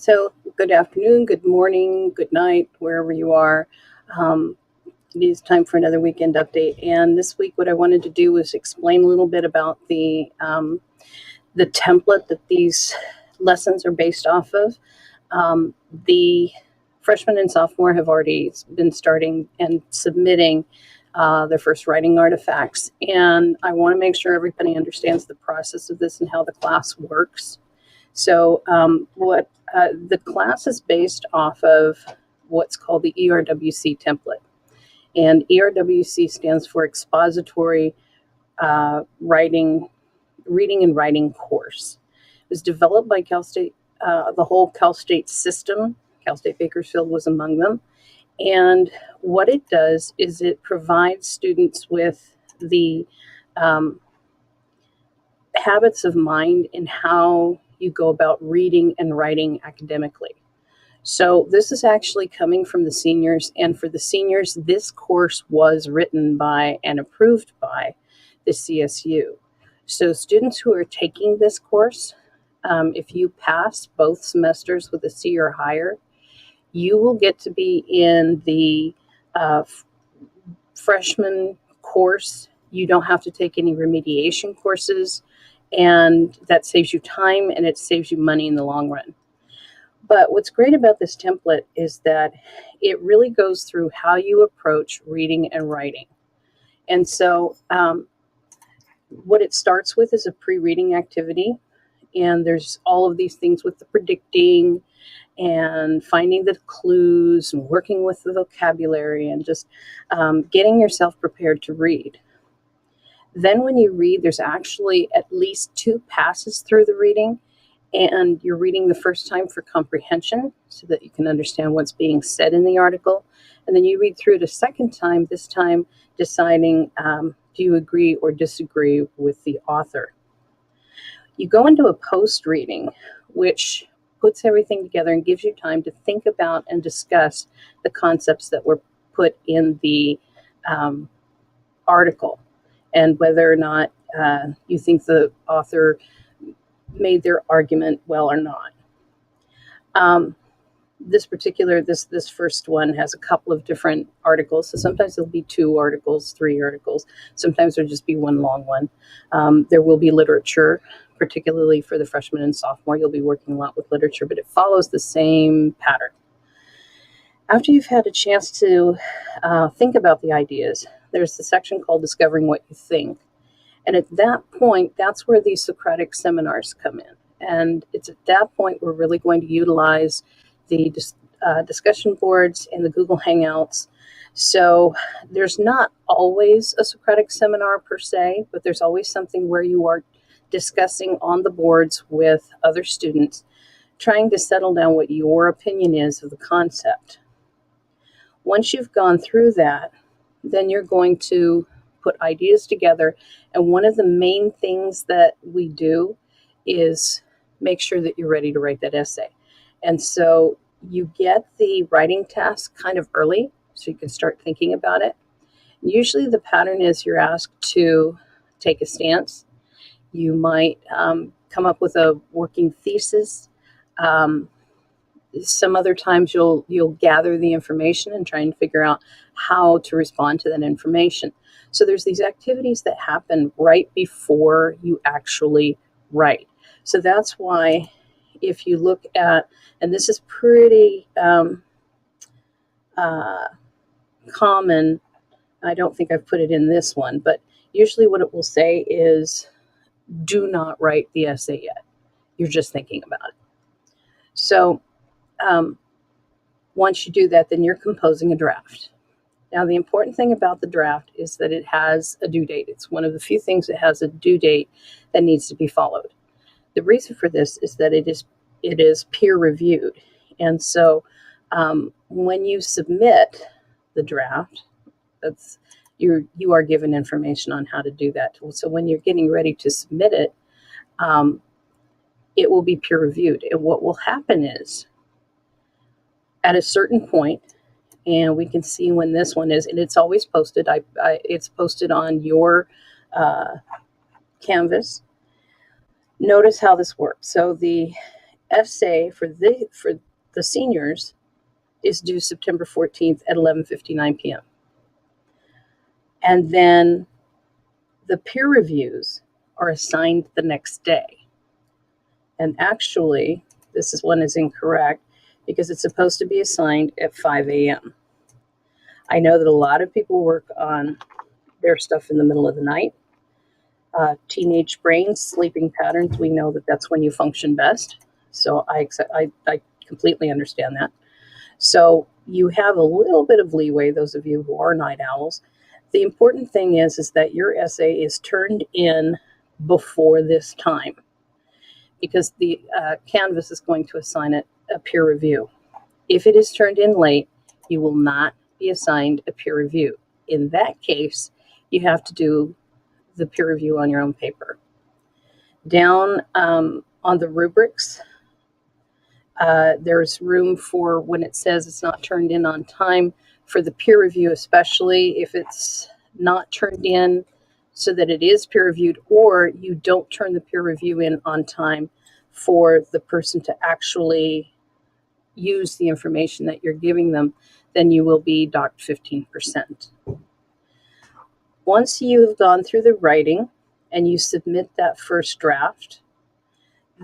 So, good afternoon, good morning, good night, wherever you are. Um, it is time for another weekend update. And this week, what I wanted to do was explain a little bit about the template that these lessons are based off of. The freshmen and sophomore have already been starting and submitting their first writing artifacts. And I want to make sure everybody understands the process of this and how the class works. So, what the class is based off of what's called the ERWC template. And ERWC stands for Expository Reading and Writing Course. It was developed by Cal State, the whole Cal State system. Cal State Bakersfield was among them. And what it does is it provides students with the habits of mind in how you go about reading and writing academically. So this is actually coming from the seniors, and for the seniors, this course was written by and approved by the CSU. So students who are taking this course, if you pass both semesters with a C or higher, you will get to be in the freshman course. You don't have to take any remediation courses, and that saves you time and it saves you money in the long run. But what's great about this template is that it really goes through how you approach reading and writing. And so what it starts with is a pre-reading activity, and there's all of these things with the predicting and finding the clues and working with the vocabulary and just getting yourself prepared to read. Then when you read, there's actually at least 2 passes through the reading, and you're reading the first time for comprehension so that you can understand what's being said in the article. And then you read through it a second time, this time deciding do you agree or disagree with the author. You go into a post reading, which puts everything together and gives you time to think about and discuss the concepts that were put in the article and whether or not you think the author made their argument well or not. This first one has a couple of different articles. So sometimes there'll be 2 articles, 3 articles. Sometimes there'll just be one long one. There will be literature, particularly for the freshman and sophomore. You'll be working a lot with literature, but it follows the same pattern. After you've had a chance to think about the ideas, there's the section called Discovering What You Think. And at that point, that's where these Socratic seminars come in. And it's at that point we're really going to utilize the discussion boards and the Google Hangouts. So there's not always a Socratic seminar per se, but there's always something where you are discussing on the boards with other students, trying to settle down what your opinion is of the concept. Once you've gone through that, then you're going to put ideas together. And one of the main things that we do is make sure that you're ready to write that essay. And so you get the writing task kind of early so you can start thinking about it. Usually the pattern is you're asked to take a stance. You might come up with a working thesis. Some other times you'll gather the information and try and figure out how to respond to that information. So there's these activities that happen right before you actually write. So that's why if you look at, and this is pretty common, I don't think I've put it in this one, but usually what it will say is, do not write the essay yet. You're just thinking about it. So once you do that, then you're composing a draft. Now, the important thing about the draft is that it has a due date. It's one of the few things that has a due date that needs to be followed. The reason for this is that it is peer reviewed. And so when you submit the draft, you are given information on how to do that. So when you're getting ready to submit it, it will be peer reviewed. And what will happen is at a certain point, and we can see when this one is, and it's always posted. It's posted on your Canvas. Notice how this works. So the essay for the seniors is due September 14th at 11:59 p.m. And then the peer reviews are assigned the next day. And actually, this one is incorrect because it's supposed to be assigned at 5 a.m. I know that a lot of people work on their stuff in the middle of the night. Teenage brains, sleeping patterns, we know that that's when you function best. So I completely understand that. So you have a little bit of leeway, those of you who are night owls. The important thing is that your essay is turned in before this time, because the Canvas is going to assign it a peer review. If it is turned in late, you will not be assigned a peer review. In that case, you have to do the peer review on your own paper. Down on the rubrics, there's room for when it says it's not turned in on time for the peer review, especially if it's not turned in so that it is peer reviewed, or you don't turn the peer review in on time for the person to actually use the information that you're giving them, then you will be docked 15%. Once you've gone through the writing and you submit that first draft,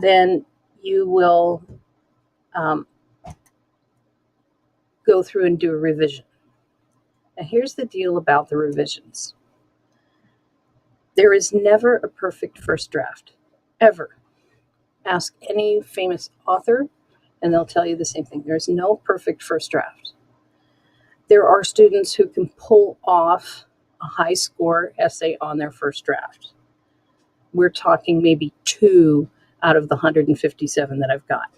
then you will go through and do a revision. Now, here's the deal about the revisions. There is never a perfect first draft, ever. Ask any famous author, and they'll tell you the same thing. There's no perfect first draft. There are students who can pull off a high score essay on their first draft. We're talking maybe 2 out of the 157 that I've got.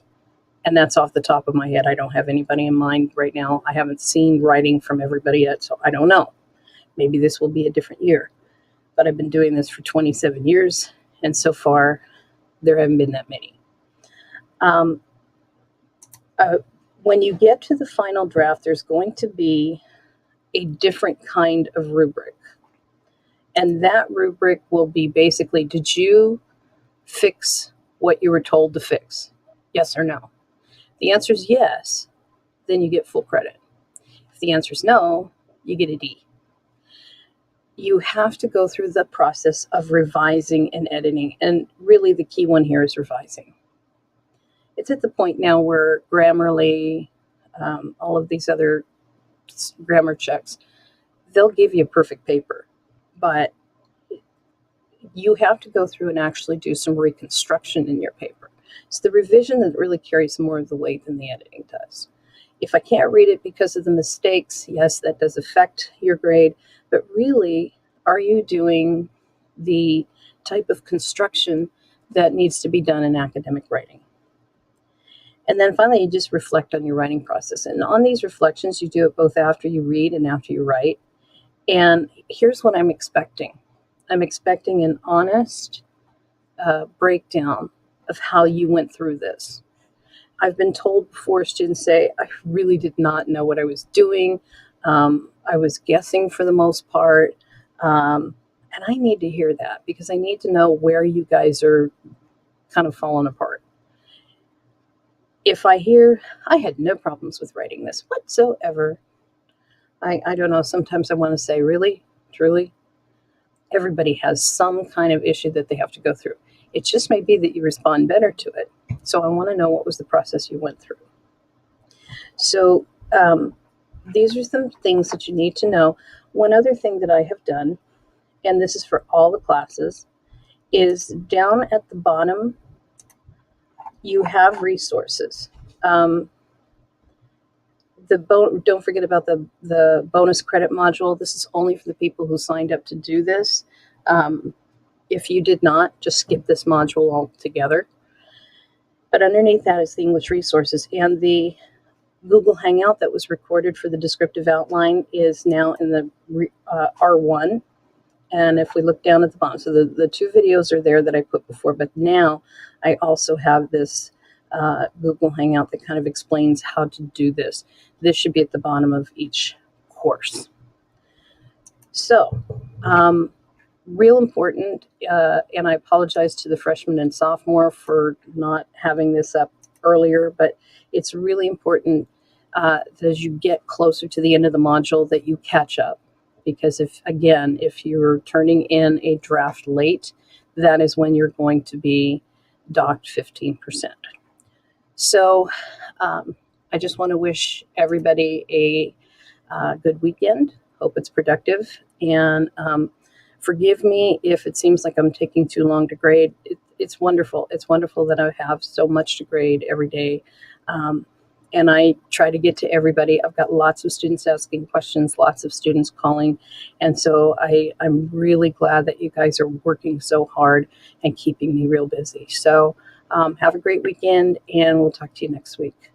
And that's off the top of my head. I don't have anybody in mind right now. I haven't seen writing from everybody yet, so I don't know. Maybe this will be a different year. But I've been doing this for 27 years, and so far, there haven't been that many. When you get to the final draft, there's going to be a different kind of rubric. And that rubric will be basically, did you fix what you were told to fix? Yes or no? If the answer is yes, then you get full credit. If the answer is no, you get a D. You have to go through the process of revising and editing. And really the key one here is revising. It's at the point now where Grammarly, all of these other grammar checks, they'll give you a perfect paper. But you have to go through and actually do some reconstruction in your paper. It's the revision that really carries more of the weight than the editing does. If I can't read it because of the mistakes, yes, that does affect your grade. But really, are you doing the type of construction that needs to be done in academic writing? And then finally, you just reflect on your writing process. And on these reflections, you do it both after you read and after you write. And here's what I'm expecting. I'm expecting an honest breakdown of how you went through this. I've been told before, students say, I really did not know what I was doing. I was guessing for the most part. And I need to hear that because I need to know where you guys are kind of falling apart. If I hear, I had no problems with writing this whatsoever, I don't know, sometimes I want to say, really, truly? Everybody has some kind of issue that they have to go through. It just may be that you respond better to it. So I want to know what was the process you went through. So these are some things that you need to know. One other thing that I have done, and this is for all the classes, is down at the bottom, you have resources. Don't forget about the bonus credit module. This is only for the people who signed up to do this. If you did not, just skip this module altogether. But underneath that is the English resources. And the Google Hangout that was recorded for the descriptive outline is now in the R1. And if we look down at the bottom, so the 2 videos are there that I put before, but now I also have this Google Hangout that kind of explains how to do this. This should be at the bottom of each course. So, real important, and I apologize to the freshmen and sophomore for not having this up earlier, but it's really important that as you get closer to the end of the module that you catch up. Because if you're turning in a draft late, that is when you're going to be docked 15%. So I just want to wish everybody a good weekend. Hope it's productive. And forgive me if it seems like I'm taking too long to grade. It's wonderful. It's wonderful that I have so much to grade every day. And I try to get to everybody. I've got lots of students asking questions, lots of students calling. And so I'm really glad that you guys are working so hard and keeping me real busy. So have a great weekend, and we'll talk to you next week.